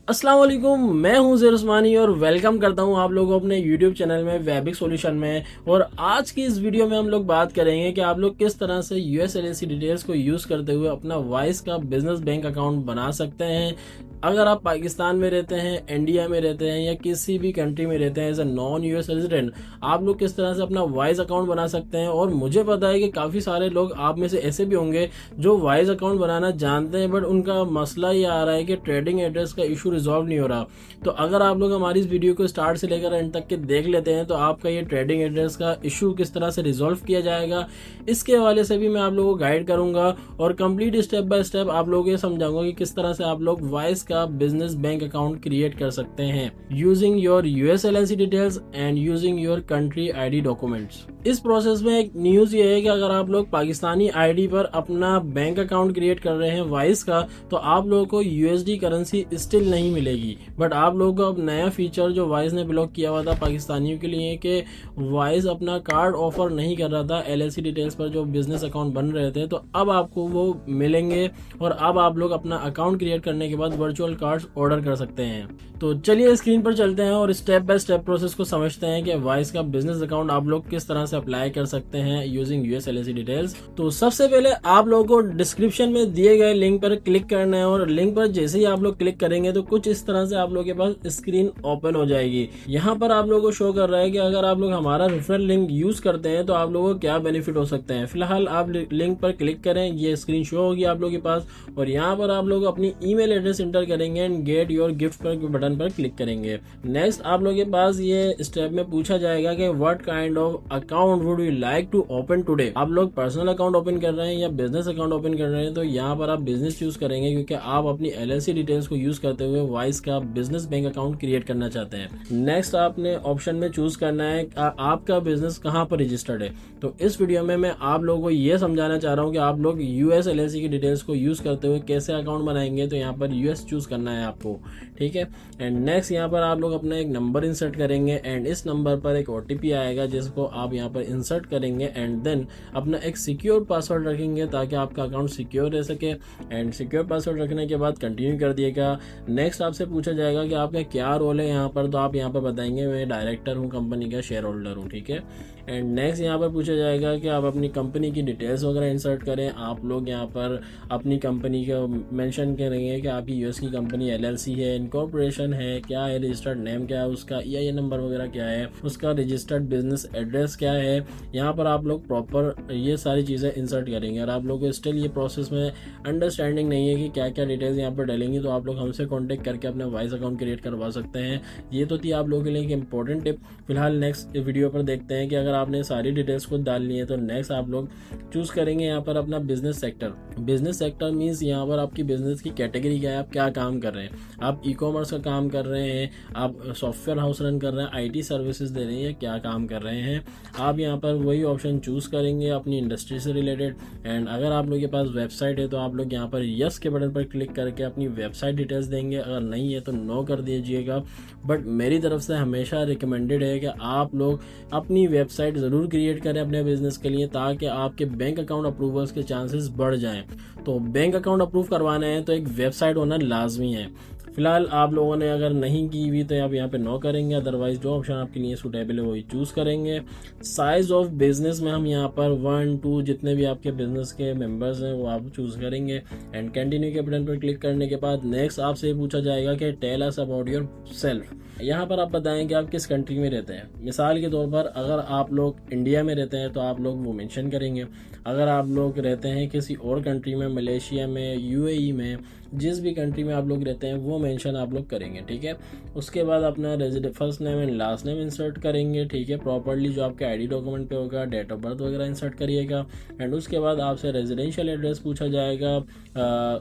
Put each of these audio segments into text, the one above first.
अस्सलाम वालेकुम, मैं हूं ज़ेर उस्मानी और वेलकम करता हूं आप लोगों को अपने यूट्यूब चैनल में वेबिक सॉल्यूशन में। और आज की इस वीडियो में हम लोग बात करेंगे कि आप लोग किस तरह से यूएसएलएसी डिटेल्स को यूज़ करते हुए अपना वाइस का बिजनेस बैंक अकाउंट बना सकते हैं। अगर आप पाकिस्तान में रहते हैं, इंडिया में रहते हैं या किसी भी कंट्री में रहते हैं as a non US resident, आप लोग किस तरह से अपना वाइस अकाउंट बना सकते हैं। और मुझे पता है कि काफ़ी सारे लोग आप में से ऐसे भी होंगे जो वाइस अकाउंट बनाना जानते हैं, बट उनका मसला ये आ रहा है कि ट्रेडिंग एड्रेस का इशू रिजॉल्व नहीं हो रहा। तो अगर आप लोग हमारी इस वीडियो को स्टार्ट से लेकर एंड तक के देख लेते हैं तो आपका ये ट्रेडिंग एड्रेस का इशू किस तरह से रिजॉल्व किया जाएगा, इसके हवाले से भी मैं आप लोगों को गाइड करूंगा और कंप्लीट स्टेप बाय स्टेप आप लोगों को ये समझाऊंगा कि किस तरह से आप लोग वाइस का बिजनेस बैंक अकाउंट क्रिएट कर सकते हैं using your USLAC details and using your country ID documents. इस प्रोसेस में एक न्यूज ये है कि अगर आप लोग पाकिस्तानी आईडी पर अपना बैंक अकाउंट क्रिएट कर रहे हैं वाइस का, तो आप लोगों को यूएसडी करेंसी स्टिल नहीं मिलेगी। बट आप लोगों को अब नया फीचर जो वाइस ने ब्लॉक किया हुआ था पाकिस्तानियों के लिए कि वाइस अपना कार्ड ऑफर नहीं कर रहा था एलएलसी डिटेल्स पर जो बिजनेस अकाउंट बन रहे थे, तो अब आपको वो मिलेंगे और अब आप लोग अपना अकाउंट क्रिएट करने के बाद वर्चुअल कार्ड्स ऑर्डर कर सकते हैं। तो चलिए स्क्रीन पर चलते हैं और स्टेप बाय स्टेप प्रोसेस को समझते हैं कि वाइस का बिजनेस अकाउंट आप लोग किस तरह से अप्लाई कर सकते हैं यूजिंग यूएसएलएसी डिटेल्स। तो सबसे पहले आप लोगों को डिस्क्रिप्शन में दिए गए लिंक पर क्लिक करना है और लिंक पर जैसे ही आप लोग क्लिक करेंगे तो कुछ इस तरह से आप लोगों के पास स्क्रीन ओपन हो जाएगी। यहाँ पर आप लोगों को शो कर रहा है कि अगर आप लोग हमारा रेफरल लिंक यूज करते हैं तो आप लोगों को क्या बेनिफिट हो सकते हैं। फिलहाल आप लिंक पर क्लिक करें, ये स्क्रीन शो होगी आप लोगों के पास और यहाँ पर आप लोग अपनी ईमेल एड्रेस इंटर करेंगे एंड गेट योर गिफ्ट पर बटन पर क्लिक करेंगे। नेक्स्ट आप लोगों के पास ये स्टेप में पूछा जाएगा कि what kind of account would you like to open today. आप लोग पर्सनल अकाउंट ओपन कर रहे हैं या बिजनेस अकाउंट ओपन कर रहे हैं, तो यहाँ पर आप बिजनेस चूज करेंगे क्योंकि आप अपनी एलएलसी डिटेल्स को यूज करते हुए वाइस का बिजनेस बैंक अकाउंट क्रिएट करना चाहते हैं। नेक्स्ट आपने ऑप्शन में चूज करना है आपका बिजनेस कहाँ पर रजिस्टर्ड है। तो इस वीडियो में मैं आप लोगों को ये समझाना चाह रहा हूँ कि आप लोग यूएस एलएलसी की डिटेल्स को यूज करते हुए कैसे अकाउंट बनाएंगे। तो यहाँ पर यूएस चूज करना है आपको, ठीक है। एंड नेक्स्ट यहाँ पर आप लोग अपना एक नंबर इंसर्ट करेंगे एंड इस नंबर पर एक ओटीपी आएगा जिसको आप यहाँ पर इंसर्ट करेंगे एंड देन अपना एक सिक्योर पासवर्ड रखेंगे ताकि आपका अकाउंट सिक्योर रह सके। एंड सिक्योर पासवर्ड रखने के बाद कंटिन्यू कर दिएगा। नेक्स्ट आपसे पूछा जाएगा कि आपका क्या रोल है यहाँ पर, तो आप यहाँ पर बताएंगे मैं डायरेक्टर हूँ, कंपनी का शेयर होल्डर हूँ, ठीक है। एंड नेक्स्ट यहाँ पर पूछा जाएगा कि आप अपनी कंपनी की डिटेल्स वगैरह इंसर्ट करें। आप लोग यहाँ पर अपनी कंपनी का मेंशन करेंगे कि आपकी यूएस की कंपनी एलएलसी है, इनकॉर्पोरेशन है, क्या है, रजिस्टर्ड नेम क्या है, उसका ईआईएन नंबर वगैरह क्या है, उसका रजिस्टर्ड बिजनेस एड्रेस क्या है। यहाँ पर आप लोग प्रॉपर ये सारी चीज़ें इंसर्ट करेंगे। और आप लोग को स्टिल ये प्रोसेस में अंडरस्टैंडिंग नहीं है कि क्या क्या डिटेल्स यहाँ पर डालेंगी, तो आप लोग हमसे कॉन्टेक्ट करके अपना वाइस अकाउंट क्रिएट करवा सकते हैं। ये तो थी आप लोगों के लिए एक इंपॉर्टेंट टिप। फिलहाल नेक्स्ट वीडियो पर देखते हैं कि अगर आपने सारी डिटेल्स को डालनी है तो नेक्स्ट आप लोग चूज करेंगे यहाँ पर अपना business sector. Business sector means यहाँ पर आपकी बिजनेस की कैटेगरी क्या है, आप क्या काम कर रहे हैं। आप ई कॉमर्स का काम कर रहे हैं, आप सॉफ्टवेयर हाउस रन कर रहे हैं, आईटी सर्विसेज दे रहे हैं, क्या काम कर रहे हैं। आप यहाँ पर वही ऑप्शन चूज करेंगे अपनी इंडस्ट्री से रिलेटेड। एंड अगर आप लोग के पास वेबसाइट है तो आप लोग यहाँ पर यस के बटन पर क्लिक करके अपनी वेबसाइट डिटेल्स देंगे। अगर नहीं है तो नो कर दीजिएगा। बट मेरी तरफ से हमेशा रिकमेंडेड है कि आप लोग अपनी वेबसाइट ज़रूर क्रिएट करें अपने बिजनेस के लिए ताकि आपके बैंक अकाउंट अप्रूवल्स के चांसेस बढ़ जाएं। तो बैंक अकाउंट अप्रूव करवाना है तो एक वेबसाइट होना लाजमी है। फिलहाल आप लोगों ने अगर नहीं की हुई तो आप यहाँ पे नो करेंगे, अदरवाइज जो ऑप्शन आपके लिए सूटेबल है वही चूज करेंगे। साइज ऑफ बिजनेस में हम यहाँ पर 1, 2 जितने भी आपके बिजनेस के मेंबर्स हैं वो आप चूज करेंगे। एंड कंटिन्यू के बटन पर क्लिक करने के बाद नेक्स्ट आपसे पूछा जाएगा कि tell us about yourself. यहाँ पर आप बताएं कि आप किस कंट्री में रहते हैं। मिसाल के तौर पर अगर आप लोग इंडिया में रहते हैं तो आप लोग वो मेंशन करेंगे। अगर आप लोग रहते हैं किसी और कंट्री में, मलेशिया में, यूएई में, जिस भी कंट्री में आप लोग रहते हैं वो मेंशन आप लोग करेंगे, ठीक है। उसके बाद अपना first name and last name insert करेंगे, ठीक है, प्रॉपर्ली जो आपके आईडी डॉक्यूमेंट पे होगा, डेट ऑफ बर्थ वगैरह इंसर्ट करिएगा। एंड उसके बाद आपसे रेजिडेंशियल एड्रेस पूछा जाएगा,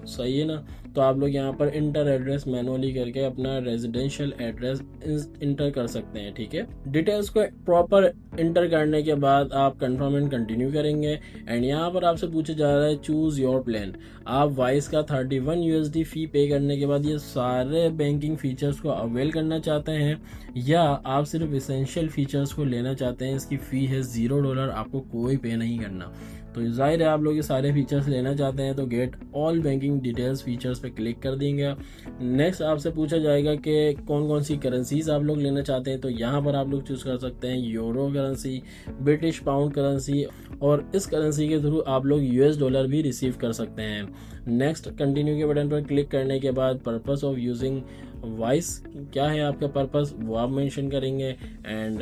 सही है ना। तो आप लोग यहाँ पर इंटर एड्रेस मैनुअली करके अपना रेजिडेंशियल एड्रेस इंटर कर सकते हैं, ठीक है। डिटेल्स को प्रॉपर इंटर करने के बाद आप कंफर्म एंड कंटिन्यू करेंगे। एंड यहाँ पर आपसे पूछा जा रहा है चूज योर प्लान। आप वाइस का 31 यूएसडी फी पे करने के बाद ये सारे बैंकिंग फीचर्स को अवेल करना चाहते हैं या आप सिर्फ इसेंशियल फीचर्स को लेना चाहते हैं। इसकी फ़ी है $0, आपको कोई पे नहीं करना। तो जाहिर है आप लोग ये सारे फीचर्स लेना चाहते हैं तो get all banking details features पे क्लिक कर देंगे। नेक्स्ट आपसे पूछा जाएगा कि कौन कौन सी करेंसीज आप लोग लेना चाहते हैं, तो यहाँ पर आप लोग चूज़ कर सकते हैं euro currency, British pound currency, और इस करेंसी के थ्रू आप लोग यूएस डॉलर भी रिसीव कर सकते हैं। नेक्स्ट कंटिन्यू के बटन पर क्लिक करने के बाद पर्पस ऑफ यूजिंग वाइस, क्या है आपका पर्पस वो आप मेंशन करेंगे। And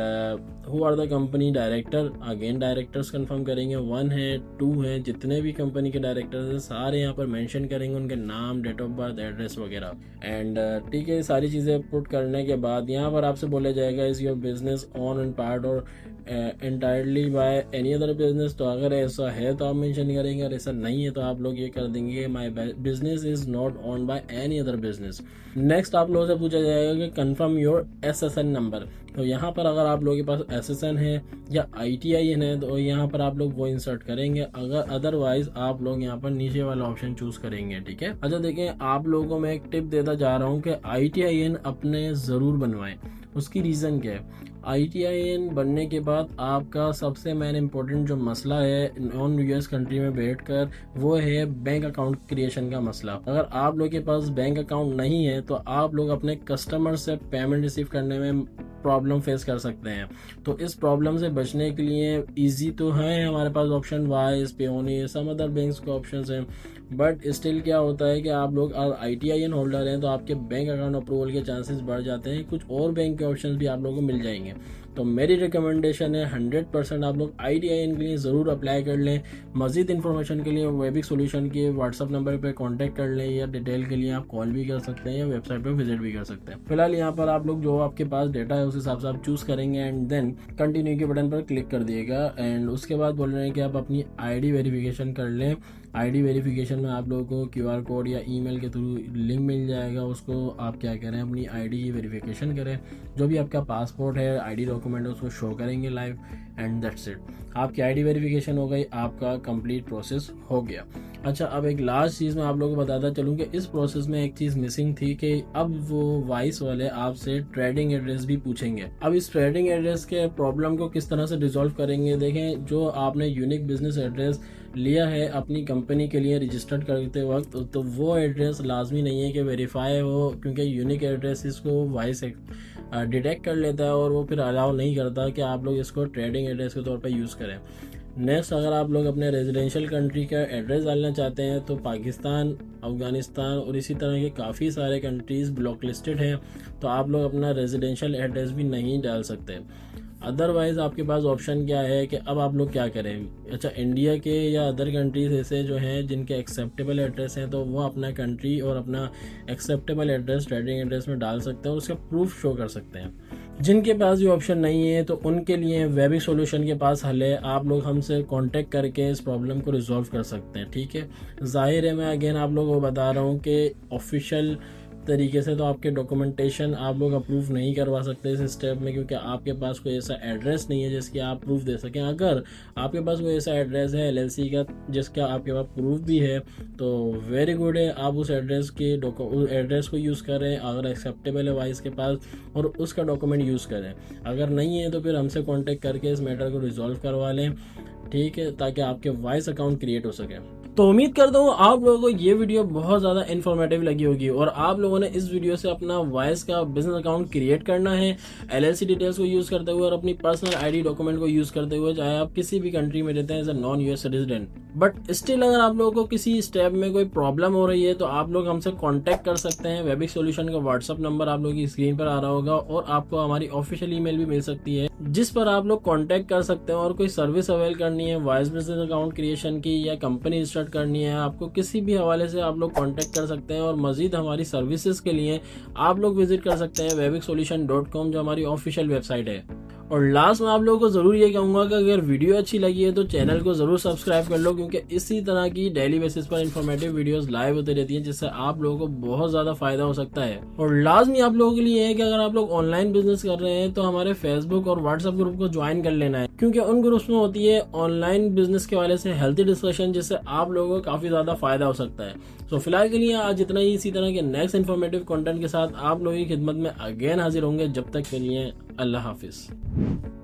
who are the company director, again directors confirm करेंगे, 1 है 2 है, जितने भी कंपनी के डायरेक्टर्स हैं सारे यहाँ पर मेंशन करेंगे, उनके नाम, डेट ऑफ बर्थ, एड्रेस वगैरह। एंड ठीक है, सारी चीज़ें पुट करने के बाद यहाँ पर आपसे बोला जाएगा is your business on and part और entirely by any other business, तो अगर ऐसा है तो आप मेंशन करेंगे, और ऐसा नहीं है तो आप लोग ये कर देंगे my business is not on by any other business. Next आप लोगों से पूछा जाएगा कि कंफर्म योर SSN नंबर, तो यहाँ पर अगर आप लोगों के पास SSN है या ITIN है तो यहाँ पर आप लोग वो इंसर्ट करेंगे, अगर अदरवाइज आप लोग यहाँ पर नीचे वाला ऑप्शन चूज करेंगे। ठीक है, अच्छा देखें, आप लोगों को मैं एक टिप देता जा रहा हूँ कि ITIN अपने ज़रूर बनवाएं। उसकी रीज़न क्या है, ITIN बनने के बाद आपका सबसे मेन इम्पोर्टेंट जो मसला है नॉन US कंट्री में बैठकर वो है बैंक अकाउंट क्रिएशन का मसला। अगर आप लोग के पास बैंक अकाउंट नहीं है तो आप लोग अपने कस्टमर से पेमेंट रिसीव करने में प्रॉब्लम फेस कर सकते हैं। तो इस प्रॉब्लम से बचने के लिए इजी तो है हमारे पास option wise, Payoneer, some other banks के ऑप्शंस हैं, बट स्टिल क्या होता है कि आप लोग ITIN होल्डर हैं तो आपके बैंक अकाउंट अप्रूवल के चांसेस बढ़ जाते हैं, कुछ और बैंक के ऑप्शंस भी आप लोगों को मिल जाएंगे। तो मेरी रिकमेंडेशन है 100% आप लोग ITIN के लिए ज़रूर अप्लाई कर लें। मज़ीद इन्फॉर्मेशन के लिए वेबिक सोल्यूशन के व्हाट्सअप नंबर पर कॉन्टैक्ट कर लें, या डिटेल के लिए आप कॉल भी कर सकते हैं या वेबसाइट पर विजिट भी कर सकते हैं। फिलहाल यहाँ पर आप लोग जो आपके पास डेटा है उस हिसाब से आप चूज़ करेंगे एंड देन कंटिन्यू के बटन पर क्लिक कर दिएगा। एंड उसके बाद बोल रहे हैं कि आप अपनी ID वेरिफिकेशन कर लें। ID वेरिफिकेशन में आप लोगों को QR कोड या ईमेल के थ्रू लिंक मिल जाएगा, उसको आप क्या करें अपनी ID की वेरिफिकेशन करें, जो भी आपका पासपोर्ट है, ID डॉक्यूमेंट है उसको शो करेंगे लाइव, एंड दैट्स इट। आपकी ID वेरिफिकेशन हो गई, आपका कंप्लीट प्रोसेस हो गया। अच्छा, अब एक लास्ट चीज़ मैं आप लोगों को बताता चलूँ कि इस प्रोसेस में एक चीज़ मिसिंग थी कि अब वो वाइस वाले आपसे ट्रेडिंग एड्रेस भी पूछेंगे। अब इस ट्रेडिंग एड्रेस के प्रॉब्लम को किस तरह से रिजॉल्व करेंगे, देखें, जो आपने यूनिक बिजनेस एड्रेस लिया है अपनी कंपनी के लिए रजिस्टर्ड करते वक्त, तो वो एड्रेस लाजमी नहीं है कि वेरीफाई हो, क्योंकि यूनिक एड्रेस इसको वाइस डिटेक्ट कर लेता है और वो फिर अलाउ नहीं करता कि आप लोग इसको ट्रेडिंग एड्रेस के तौर पर यूज़ करें। नेक्स्ट, अगर आप लोग अपने रेजिडेंशियल कंट्री का एड्रेस डालना चाहते हैं तो पाकिस्तान, अफगानिस्तान और इसी तरह के काफ़ी सारे कंट्रीज़ ब्लॉक लिस्टेड हैं, तो आप लोग अपना रेजिडेंशियल एड्रेस भी नहीं डाल सकते। अदरवाइज़ आपके पास ऑप्शन क्या है कि अब आप लोग क्या करें। अच्छा, इंडिया के या अदर कंट्रीज ऐसे जो हैं जिनके एक्सेप्टेबल एड्रेस हैं तो वो अपना कंट्री और अपना एक्सेप्टेबल एड्रेस ट्रेडिंग एड्रेस में डाल सकते हैं और उसका प्रूफ शो कर सकते हैं। जिनके पास ये ऑप्शन नहीं है तो उनके लिए वेबिक सॉल्यूशन के पास हल है, आप लोग हमसे कांटेक्ट करके इस प्रॉब्लम को रिजॉल्व कर सकते हैं। ठीक है, जाहिर है मैं अगेन आप लोगों को बता रहा हूँ कि ऑफिशियल तरीके से तो आपके डॉक्यूमेंटेशन आप लोग अप्रूव नहीं करवा सकते इस स्टेप में, क्योंकि आपके पास कोई ऐसा एड्रेस नहीं है जिसकी आप प्रूफ दे सकें। अगर आपके पास कोई ऐसा एड्रेस है LLC का जिसका आपके पास प्रूफ भी है तो वेरी गुड है, आप उस एड्रेस को यूज़ करें अगर एक्सेप्टेबल है वाइस के पास, और उसका डॉक्यूमेंट यूज़ करें। अगर नहीं है तो फिर हमसे कॉन्टेक्ट करके इस मैटर को रिजॉल्व करवा लें, ठीक है, ताकि आपके वाइस अकाउंट क्रिएट हो सके। तो उम्मीद करता हूँ आप लोगों को ये वीडियो बहुत ज़्यादा इन्फॉर्मेटिव लगी होगी और आप लोगों ने इस वीडियो से अपना वाइस का बिजनेस अकाउंट क्रिएट करना है LLC डिटेल्स को यूज़ करते हुए और अपनी पर्सनल ID डॉक्यूमेंट को यूज़ करते हुए, चाहे आप किसी भी कंट्री में रहते हैं as a non US resident. But still अगर आप लोगों को किसी स्टेप में कोई प्रॉब्लम हो रही है तो आप लोग हमसे कॉन्टैक्ट कर सकते हैं। वेबिक सॉल्यूशन का व्हाट्सअप नंबर आप लोगों की स्क्रीन पर आ रहा होगा और आपको हमारी ऑफिशियल ईमेल भी मिल सकती है जिस पर आप लोग कॉन्टैक्ट कर सकते हैं। और कोई सर्विस अवेल करनी है वाइस बिजनेस अकाउंट क्रिएशन की या कंपनी स्टार्ट करनी है, आपको किसी भी हवाले से आप लोग कांटेक्ट कर सकते हैं। और मजीद हमारी सर्विसेज के लिए आप लोग विजिट कर सकते हैं webicsolution.com जो हमारी ऑफिशियल वेबसाइट है। और लास्ट में आप लोगों को ज़रूर ये कहूँगा कि अगर वीडियो अच्छी लगी है तो चैनल को ज़रूर सब्सक्राइब कर लो, क्योंकि इसी तरह की डेली बेसिस पर इंफॉर्मेटिव वीडियोस लाइव होती रहती हैं जिससे आप लोगों को बहुत ज़्यादा फायदा हो सकता है। और लाजमी आप लोगों के लिए है कि अगर आप लोग ऑनलाइन बिजनेस कर रहे हैं तो हमारे फेसबुक और व्हाट्सएप ग्रुप को ज्वाइन कर लेना है, क्योंकि उन ग्रुप्स में होती है ऑनलाइन बिजनेस के वाले से हेल्थी डिस्कशन जिससे आप लोगों को काफ़ी ज़्यादा फायदा हो सकता है। तो फिलहाल के लिए आज इतना ही। इसी तरह के नेक्स्ट इन्फॉर्मेटिव कंटेंट के साथ आप लोगों की खिदमत में अगेन हाजिर होंगे। जब तक के लिए अल्लाह हाफिज़।